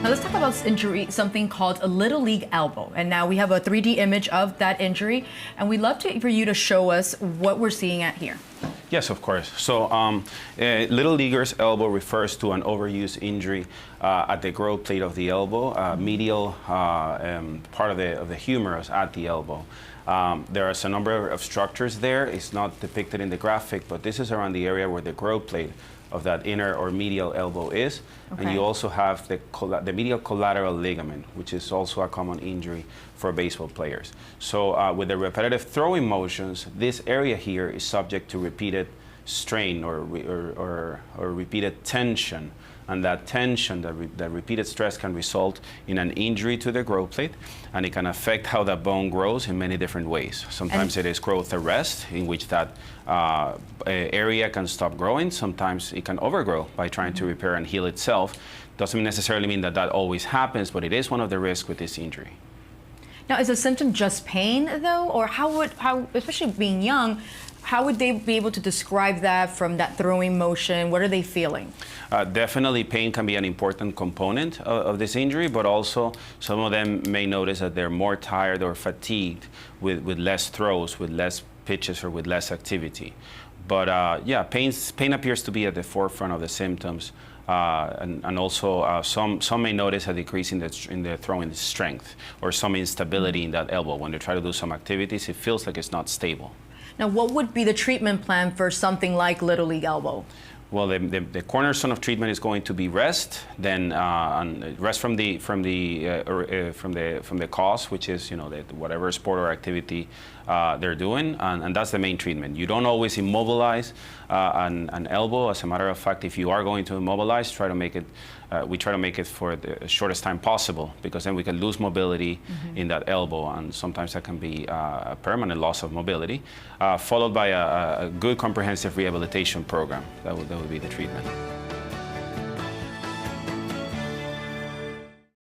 Now let's talk about this injury, something called a little league elbow. And now we have a 3D image of that injury, and we'd love for you to show us what we're seeing at here. Yes, of course. So little leaguer's elbow refers to an overuse injury at the growth plate of the elbow, medial part of the humerus at the elbow. There is a number of structures there. It's not depicted in the graphic, but this is around the area where the growth plate of that inner or medial elbow is. Okay. And you also have the medial collateral ligament, which is also a common injury for baseball players. So with the repetitive throwing motions, this area here is subject to repeated strain or repeated tension. And that tension, that repeated stress can result in an injury to the growth plate, and it can affect how that bone grows in many different ways. Sometimes it is growth arrest, in which that area can stop growing. Sometimes it can overgrow by trying to repair and heal itself. Doesn't necessarily mean that that always happens, but it is one of the risks with this injury. Now, is the symptom just pain, though, or how, especially being young, how would they be able to describe that from that throwing motion? What are they feeling? Definitely pain can be an important component of this injury, but also some of them may notice that they're more tired or fatigued with less throws, with less pitches, or with less activity. But yeah, pain appears to be at the forefront of the symptoms. And also some may notice a decrease in the throwing strength, or some instability in that elbow. When they try to do some activities, it feels like it's not stable. Now, what would be the treatment plan for something like little league elbow? Well, the cornerstone of treatment is going to be rest. Then rest from the cause, which is whatever sport or activity they're doing, and that's the main treatment. You don't always immobilize an elbow. As a matter of fact, if you are going to immobilize, we try to make it for the shortest time possible, because then we can lose mobility in that elbow, and sometimes that can be a permanent loss of mobility, followed by a good comprehensive rehabilitation program. That would be the treatment.